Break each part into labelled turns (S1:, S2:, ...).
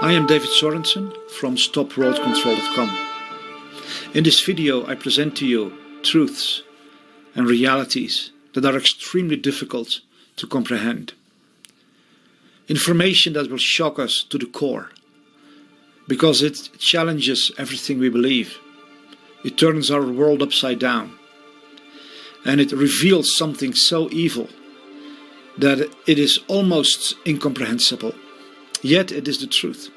S1: I am David Sorensen from StopWorldControl.com. In this video I present to you truths and realities that are extremely difficult to comprehend. Information that will shock us to the core, because it challenges everything we believe. It turns our world upside down, and it reveals something so evil that it is almost incomprehensible. Yet it is the truth.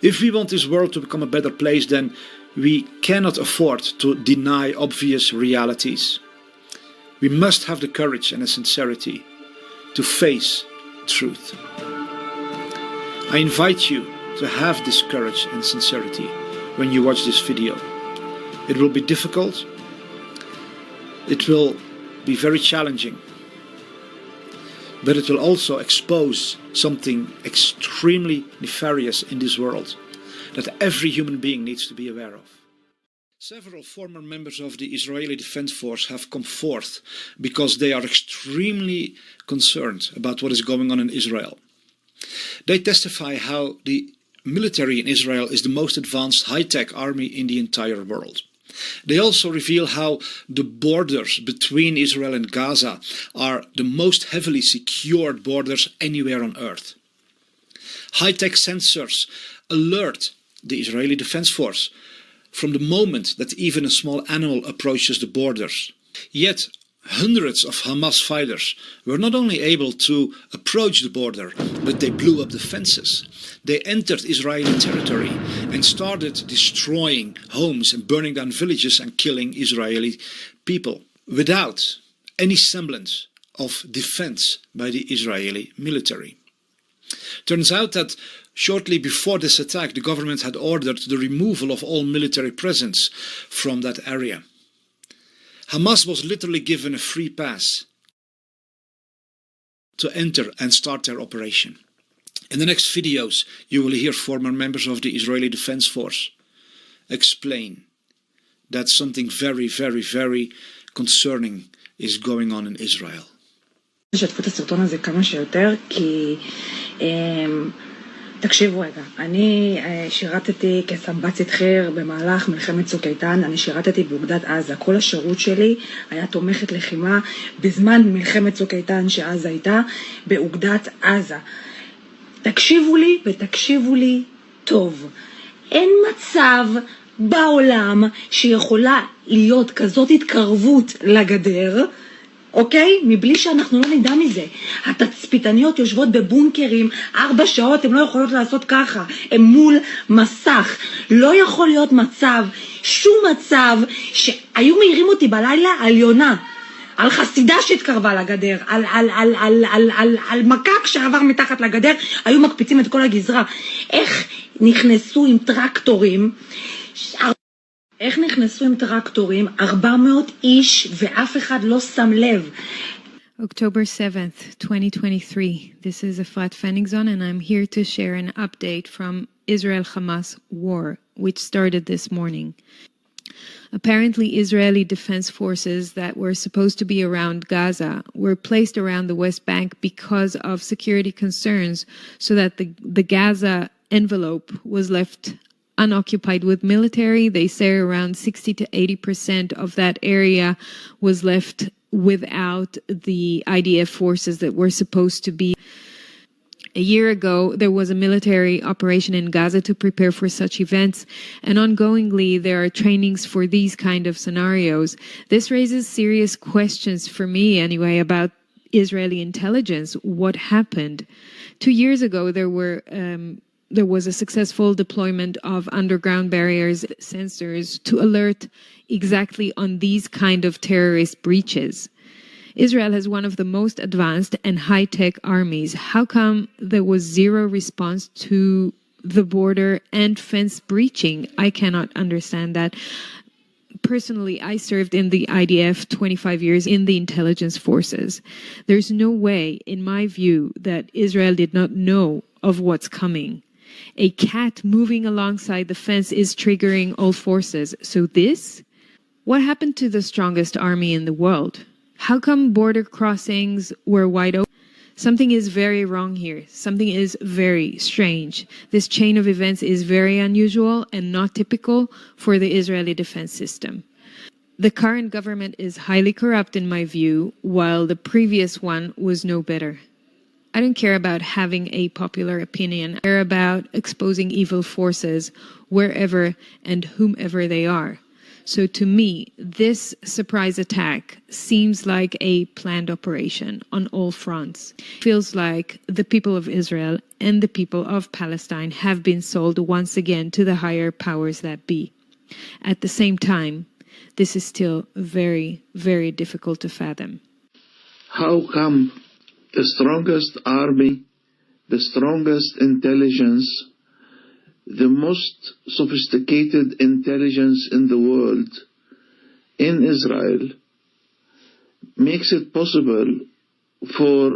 S1: If we want this world to become a better place, then we cannot afford to deny obvious realities. We must have the courage and the sincerity to face truth. I invite you to have this courage and sincerity when you watch this video. It will be difficult. It will be very challenging. But it will also expose something extremely nefarious in this world that every human being needs to be aware of. Several former members of the Israeli Defense Force have come forth because they are extremely concerned about what is going on in Israel. They testify how the military in Israel is the most advanced high-tech army in the entire world. They also reveal how the borders between Israel and Gaza are the most heavily secured borders anywhere on earth. High-tech sensors alert the Israeli Defense Force from the moment that even a small animal approaches the borders. Yet hundreds of Hamas fighters were not only able to approach the border, but they blew up the fences. They entered Israeli territory and started destroying homes and burning down villages and killing Israeli people without any semblance of defense by the Israeli military. Turns out that shortly before this attack, the government had ordered the removal of all military presence from that area. Hamas was literally given a free pass to enter and start their operation. In the next videos, you will hear former members of the Israeli Defense Force explain that something very, very, very concerning is going on in Israel.
S2: שתפו את הסרטון הזה כמה שיותר, כי תקשיבו רגע, אני שירתתי כסמב"צית חי"ר במהלך מלחמת צוק איתן, אני שירתתי באוגדת עזה, כל השירות שלי היה תומכת לחימה בזמן מלחמת צוק איתן שעזה הייתה באוגדת עזה. תקשיבו לי ותקשיבו לי טוב, אין מצב בעולם שיכולה להיות כזאת התקרבות לגדר, אוקיי? מבלי שאנחנו לא נדע מזה. התצפיתניות יושבות בבונקרים 4 שעות, הן לא יכולות לעשות ככה, הן מול מסך. לא יכול להיות מצב, שום מצב, שהיו מעירים אותי בלילה על יונה, על חסידה שהתקרבה לגדר, על מקק שעבר מתחת לגדר, היו מקפיצים את כל הגזרה. איך נכנסו עם טרקטורים, 400 איש ואף אחד לא שם לב.
S3: October 7th, 2023. This is Efrat Fenigzon, and I'm here to share an update from Israel-Hamas war, which started this morning. Apparently, Israeli defense forces that were supposed to be around Gaza were placed around the West Bank because of security concerns, so that the Gaza envelope was left unoccupied with military. They say around 60 to 80% of that area was left without the IDF forces that were supposed to be. A year ago, there was a military operation in Gaza to prepare for such events, and ongoingly there are trainings for these kind of scenarios. This raises serious questions for me anyway about Israeli intelligence. What happened? 2 years ago, there was a successful deployment of underground barriers, sensors, to alert exactly on these kind of terrorist breaches. Israel has one of the most advanced and high-tech armies. How come there was zero response to the border and fence breaching? I cannot understand that. Personally, I served in the IDF 25 years in the intelligence forces. There's no way, in my view, that Israel did not know of what's coming. A cat moving alongside the fence is triggering all forces. So this? What happened to the strongest army in the world? How come border crossings were wide open? Something is very wrong here. Something is very strange. This chain of events is very unusual and not typical for the Israeli defense system. The current government is highly corrupt in my view, while the previous one was no better. I don't care about having a popular opinion. I care about exposing evil forces wherever and whomever they are. So to me, this surprise attack seems like a planned operation on all fronts. It feels like the people of Israel and the people of Palestine have been sold once again to the higher powers that be. At the same time, this is still very, very difficult to fathom.
S4: How come the strongest army, the strongest intelligence, the most sophisticated intelligence in the world, in Israel, makes it possible for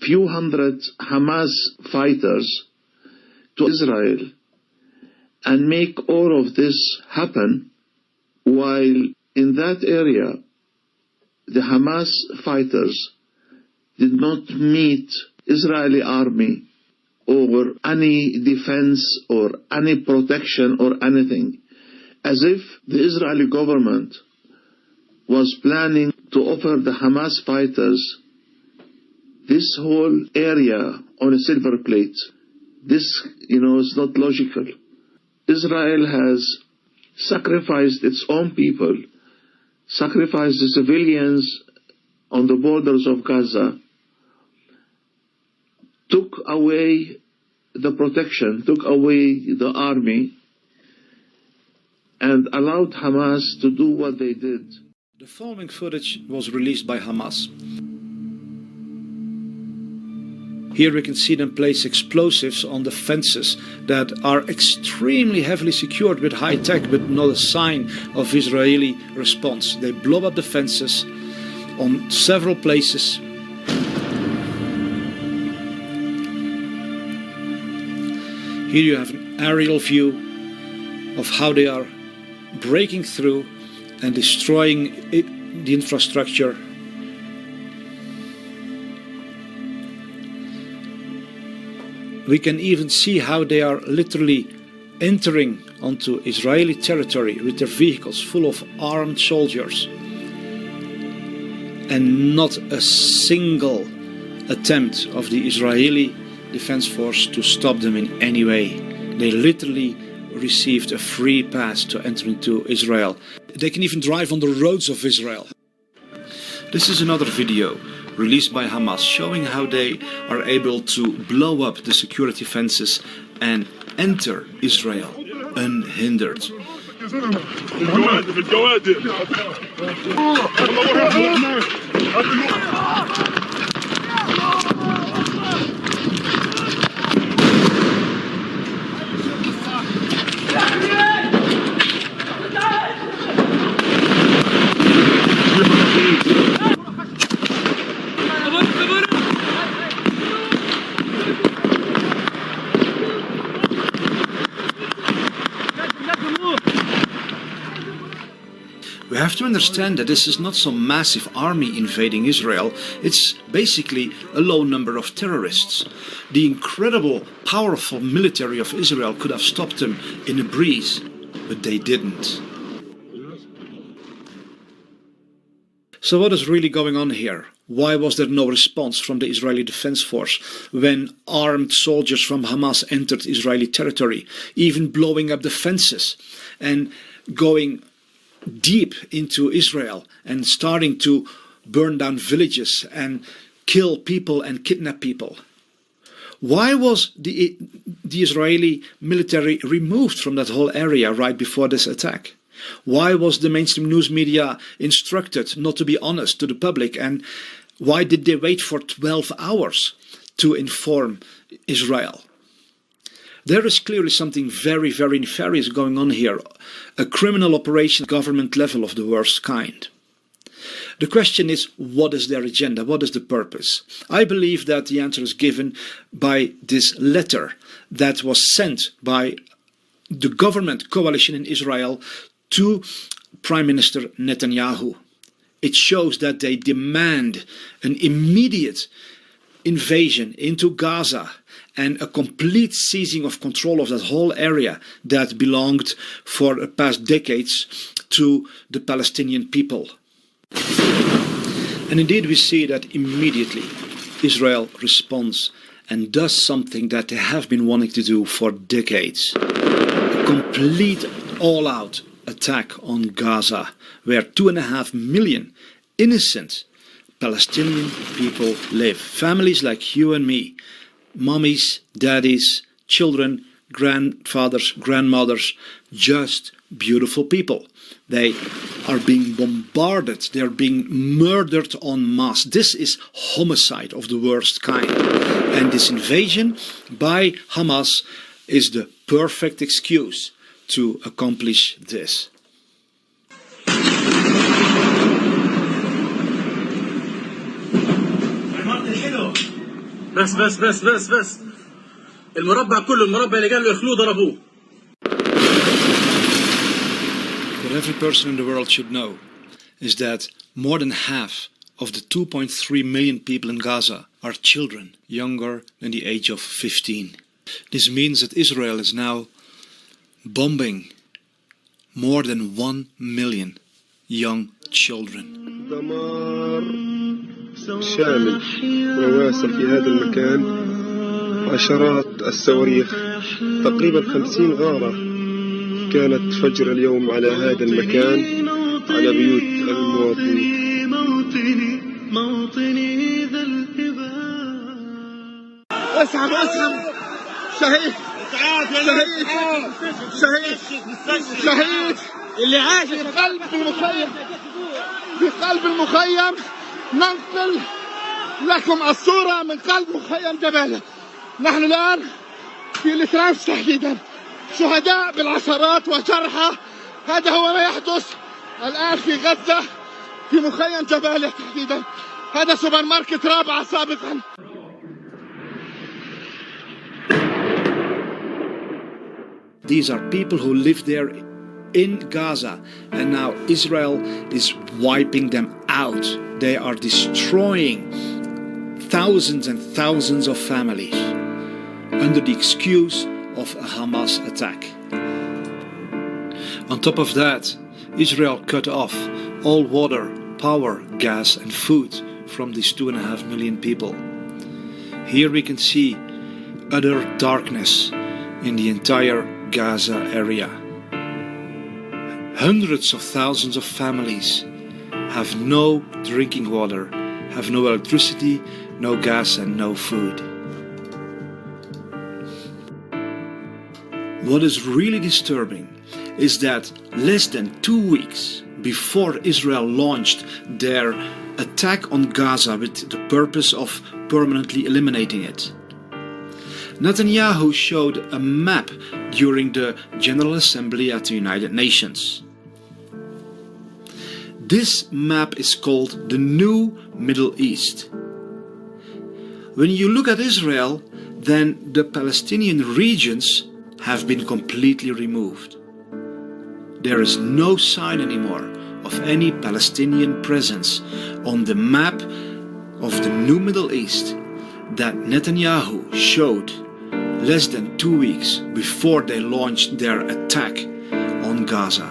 S4: few hundred Hamas fighters to Israel and make all of this happen, while in that area the Hamas fighters did not meet Israeli army or any defense or any protection or anything, as if the Israeli government was planning to offer the Hamas fighters this whole area on a silver plate. This, is not logical. Israel has sacrificed its own people, sacrificed the civilians on the borders of Gaza, took away the protection, took away the army, and allowed Hamas to do what they did.
S1: The following footage was released by Hamas. Here we can see them place explosives on the fences that are extremely heavily secured with high tech, but not a sign of Israeli response. They blow up the fences on several places. Here you have an aerial view of how they are breaking through and destroying the infrastructure. We can even see how they are literally entering onto Israeli territory with their vehicles full of armed soldiers. And not a single attempt of the Israeli Defense Force to stop them in any way. They literally received a free pass to enter into Israel. They can even drive on the roads of Israel. This is another video released by Hamas showing how they are able to blow up the security fences and enter Israel unhindered. We have to understand that this is not some massive army invading Israel. It's basically a low number of terrorists. The incredible, powerful military of Israel could have stopped them in a breeze, but they didn't. So what is really going on here? Why was there no response from the Israeli Defense Force when armed soldiers from Hamas entered Israeli territory, even blowing up the fences and going deep into Israel and starting to burn down villages and kill people and kidnap people? Why was the Israeli military removed from that whole area right before this attack? Why was the mainstream news media instructed not to be honest to the public? And why did they wait for 12 hours to inform Israel? There is clearly something very, very nefarious going on here. A criminal operation at government level of the worst kind. The question is, what is their agenda? What is the purpose? I believe that the answer is given by this letter that was sent by the government coalition in Israel to Prime Minister Netanyahu. It shows that they demand an immediate invasion into Gaza and a complete seizing of control of that whole area that belonged for the past decades to the Palestinian people. And indeed we see that immediately Israel responds and does something that they have been wanting to do for decades. A complete all-out attack on Gaza, where 2.5 million innocent Palestinian people live. Families like you and me, mommies, daddies, children, grandfathers, grandmothers, just beautiful people. They are being bombarded, they are being murdered en masse. This is homicide of the worst kind. And this invasion by Hamas is the perfect excuse to accomplish this.
S5: بس المربع كله المربع اللي قالوا يخلوه ضربوه.
S1: What every person in the world should know is that more than half of the 2.3 million people in Gaza are children younger than the age of 15. This means that Israel is now bombing more than 1 million young children.
S6: دمار شامل وواسع في هذا المكان، عشرات الصواريخ، تقريبا 50 غارة كانت فجر اليوم على هذا المكان، على بيوت المواطنين. موطني ذا الهباء. اسحب شهيد اللي عاش في قلب المخيم ننقل لكم الصورة من قلب مخيم جبالة. نحن الآن في الترانس تحديدا، شهداء بالعشرات وجرحى. هذا هو ما يحدث الآن في غزة في مخيم جبالة تحديدا. هذا سوبر ماركت رابعة سابقا.
S1: These are people who live there in Gaza, and now Israel is wiping them out. They are destroying thousands and thousands of families under the excuse of a Hamas attack. On top of that, Israel cut off all water, power, gas and food from these 2.5 million people. Here we can see utter darkness in the entire Gaza area. Hundreds of thousands of families have no drinking water, have no electricity, no gas and no food. What is really disturbing is that less than 2 weeks before Israel launched their attack on Gaza with the purpose of permanently eliminating it, Netanyahu showed a map during the General Assembly at the United Nations. This map is called the New Middle East. When you look at Israel, then the Palestinian regions have been completely removed. There is no sign anymore of any Palestinian presence on the map of the New Middle East that Netanyahu showed less than 2 weeks before they launched their attack on Gaza.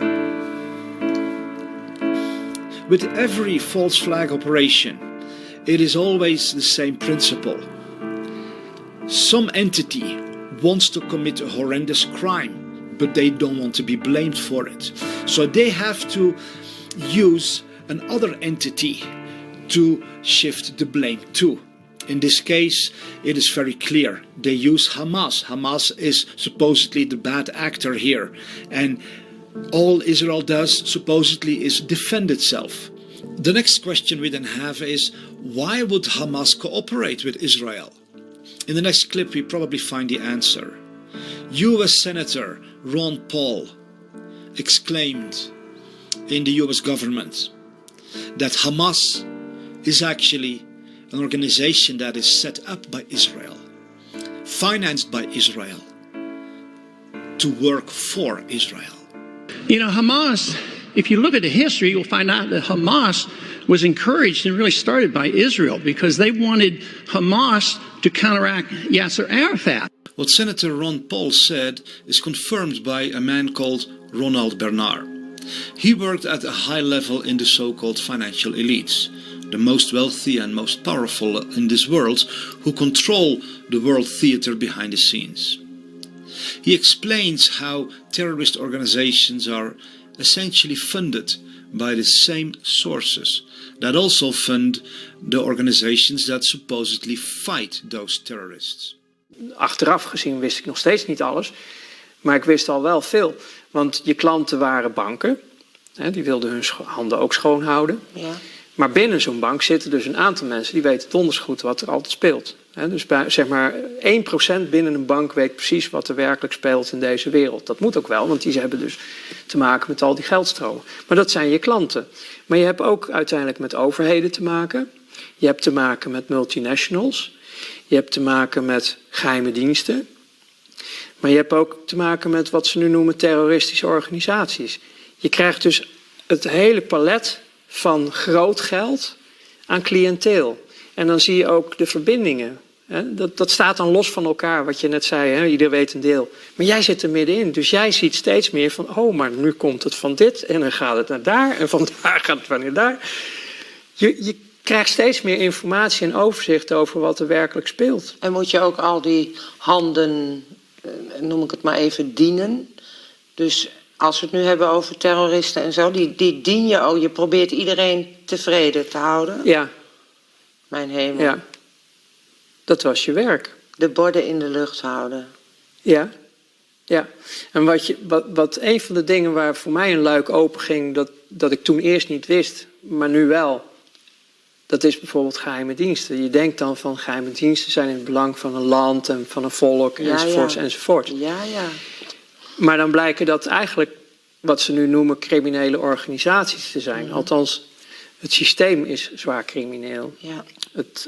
S1: With every false flag operation, it is always the same principle. Some entity wants to commit a horrendous crime, but they don't want to be blamed for it. So they have to use another entity to shift the blame to. In this case, it is very clear. They use Hamas. Hamas is supposedly the bad actor here. And all Israel does, supposedly, is defend itself. The next question we then have is, why would Hamas cooperate with Israel? In the next clip, we probably find the answer. US Senator Ron Paul exclaimed in the US government that Hamas is actually an organization that is set up by Israel, financed by Israel, to work for Israel.
S7: You know, Hamas if you look at the history, you'll find out that Hamas was encouraged and really started by Israel because they wanted Hamas to counteract Yasser Arafat.
S1: What Senator Ron Paul said is confirmed by a man called Ronaldem Bernardem. He worked at a high level in the so-called financial elites, the most wealthy and most powerful in this world, who control the world theater behind the scenes. He explains how terrorist organizations are essentially funded by the same sources that also fund the organizations that supposedly fight those terrorists.
S8: Achteraf gezien wist ik nog steeds niet alles, maar ik wist al wel veel. Want je klanten waren banken, hè, die wilden hun handen ook schoon houden. Ja. Maar binnen zo'n bank zitten dus een aantal mensen die weten donders goed wat er altijd speelt. Hè, dus bij, zeg maar 1% binnen een bank weet precies wat er werkelijk speelt in deze wereld. Dat moet ook wel, want die hebben dus te maken met al die geldstromen. Maar dat zijn je klanten. Maar je hebt ook uiteindelijk met overheden te maken. Je hebt te maken met multinationals. Je hebt te maken met geheime diensten. Maar je hebt ook te maken met wat ze nu noemen terroristische organisaties. Je krijgt dus het hele palet van groot geld aan cliënteel. En dan zie je ook de verbindingen. Dat staat dan los van elkaar, wat je net zei. Hè? Ieder weet een deel. Maar jij zit er middenin. Dus jij ziet steeds meer van... oh, maar nu komt het van dit en dan gaat het naar daar. En van daar gaat het naar daar. Je krijgt steeds meer informatie en overzicht over wat er werkelijk speelt.
S9: En moet je ook al die handen, noem ik het maar even, dienen? Dus als we het nu hebben over terroristen en zo, die dien je ook. Je probeert iedereen tevreden te houden.
S8: Ja.
S9: Mijn hemel.
S8: Ja. Dat was je werk.
S9: De borden in de lucht houden.
S8: Ja. Ja. En wat een van de dingen waar voor mij een luik open ging, dat ik toen eerst niet wist, maar nu wel. Dat is bijvoorbeeld geheime diensten. Je denkt dan van geheime diensten zijn in het belang van een land en van een volk enzovoorts enzovoort.
S9: Ja, ja.
S8: Maar dan blijken dat eigenlijk wat ze nu noemen criminele organisaties te zijn. Althans, het systeem is zwaar crimineel.
S9: Ja.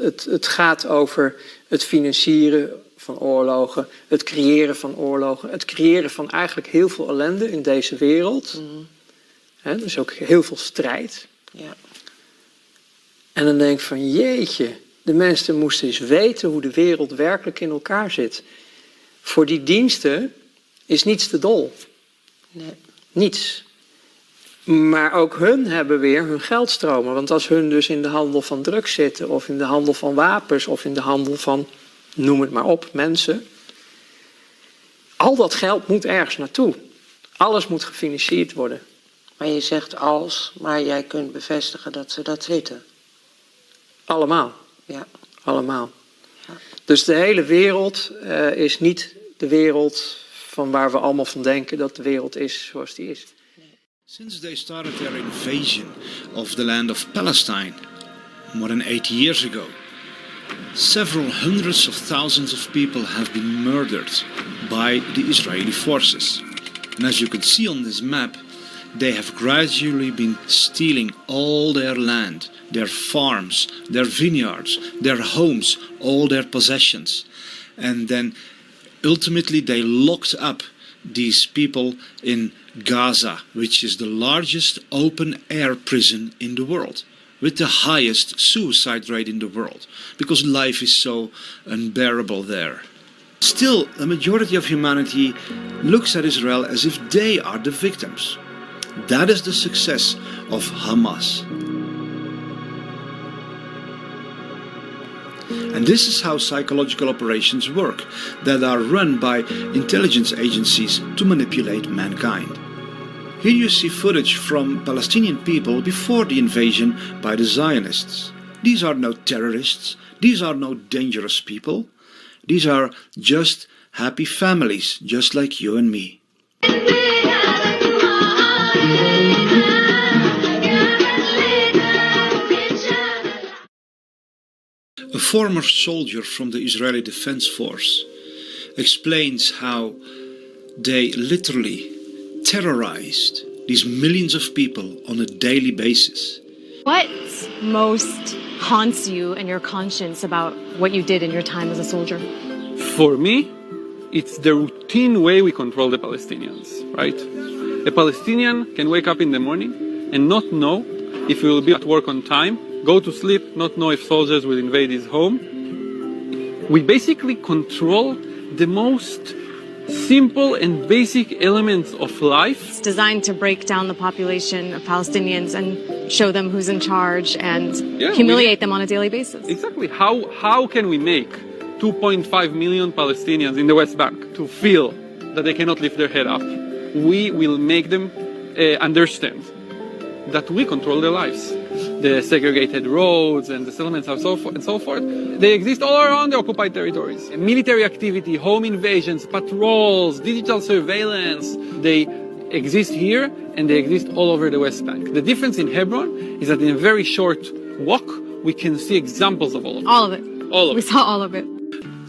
S8: Het gaat over het financieren van oorlogen, het creëren van oorlogen, het creëren van eigenlijk heel veel ellende in deze wereld. Dus ook heel veel strijd.
S9: Ja.
S8: En dan denk ik van jeetje, de mensen moesten eens weten hoe de wereld werkelijk in elkaar zit. Voor die diensten is niets te dol.
S9: Nee.
S8: Niets. Maar ook hun hebben weer hun geldstromen. Want als hun dus in de handel van drugs zitten, of in de handel van wapens, of in de handel van, noem het maar op, mensen. Al dat geld moet ergens naartoe. Alles moet gefinancierd worden.
S9: Maar je zegt als, maar jij kunt bevestigen dat ze dat weten.
S8: Allemaal.
S9: Ja.
S8: Allemaal.
S9: Ja.
S8: Dus de hele wereld is niet de wereld van waar we allemaal van denken dat de wereld is zoals die is.
S1: Since they started their invasion of the land of Palestine more than 80 years ago, several hundreds of thousands of people have been murdered by the Israeli forces. And as you can see on this map, they have gradually been stealing all their land, their farms, their vineyards, their homes, all their possessions. And then ultimately they locked up these people in Gaza, which is the largest open-air prison in the world, with the highest suicide rate in the world, because life is so unbearable there. Still, the majority of humanity looks at Israel as if they are the victims. That is the success of Hamas. And this is how psychological operations work, that are run by intelligence agencies to manipulate mankind. Here you see footage from Palestinian people before the invasion by the Zionists. These are no terrorists, these are no dangerous people. These are just happy families, just like you and me. A former soldier from the Israeli Defense Force explains how they literally terrorized these millions of people on a daily basis.
S10: What most haunts you and your conscience about what you did in your time as a soldier?
S11: For me, it's the routine way we control the Palestinians, right? A Palestinian can wake up in the morning and not know if he will be at work on time, go to sleep, not know if soldiers will invade his home. We basically control the most simple and basic elements of life.
S10: It's designed to break down the population of Palestinians and show them who's in charge and humiliate them on a daily basis.
S11: Exactly. How can we make 2.5 million Palestinians in the West Bank to feel that they cannot lift their head up? We will make them understand that we control their lives. The segregated roads and the settlements and so forth, they exist all around the occupied territories. Military activity, home invasions, patrols, digital surveillance, they exist here and they exist all over the West Bank. The difference in Hebron is that in a very short walk, we can see examples of all of it.
S10: All of it.
S11: All of
S10: We
S11: it.
S10: saw all of it.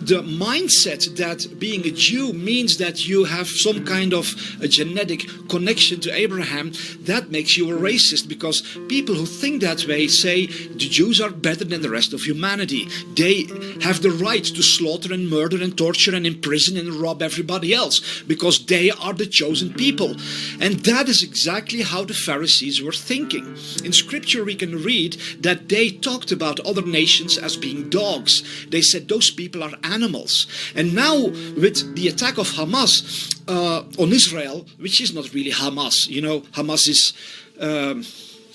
S1: The mindset that being a Jew means that you have some kind of a genetic connection to Abraham, that makes you a racist, because people who think that way say the Jews are better than the rest of humanity. They have the right to slaughter and murder and torture and imprison and rob everybody else because they are the chosen people. And that is exactly how the Pharisees were thinking. In scripture we can read that they talked about other nations as being dogs. They said those people are animals. And now with the attack of Hamas on Israel, which is not really Hamas, you know, Hamas is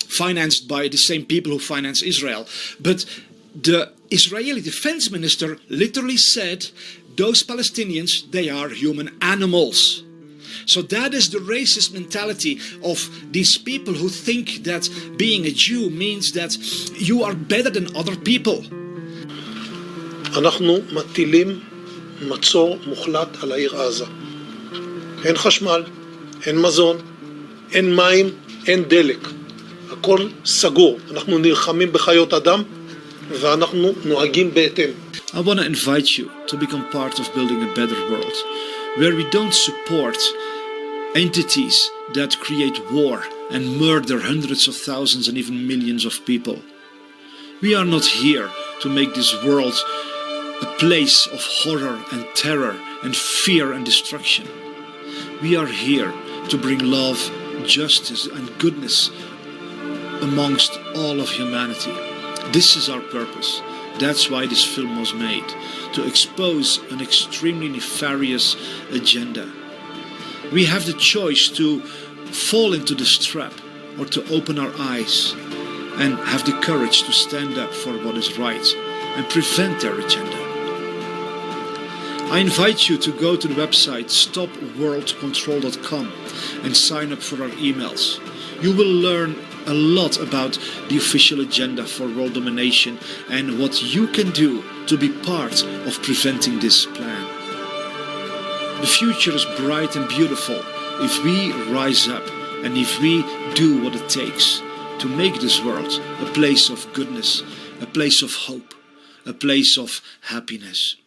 S1: financed by the same people who finance Israel, but the Israeli defense minister literally said those Palestinians, they are human animals. So that is the racist mentality of these people who think that being a Jew means that you are better than other people.
S12: אנחנו מטילים מצור מוחלט על העיר עזה. אין חשמל, אין מזון, אין מים, אין דלק. הכל סגור. אנחנו נלחמים בחיות אדם ואנחנו נוהגים בהתאם.
S1: I want to invite you to become part of building a better world, where we don't support entities that create war and murder hundreds of thousands and even millions of people. We are not here to make this world a place of horror and terror and fear and destruction. We are here to bring love, justice and goodness amongst all of humanity. This is our purpose. That's why this film was made, to expose an extremely nefarious agenda. We have the choice to fall into this trap or to open our eyes and have the courage to stand up for what is right and prevent their agenda. I invite you to go to the website stopworldcontrol.com and sign up for our emails. You will learn a lot about the official agenda for world domination and what you can do to be part of preventing this plan. The future is bright and beautiful if we rise up and if we do what it takes to make this world a place of goodness, a place of hope, a place of happiness.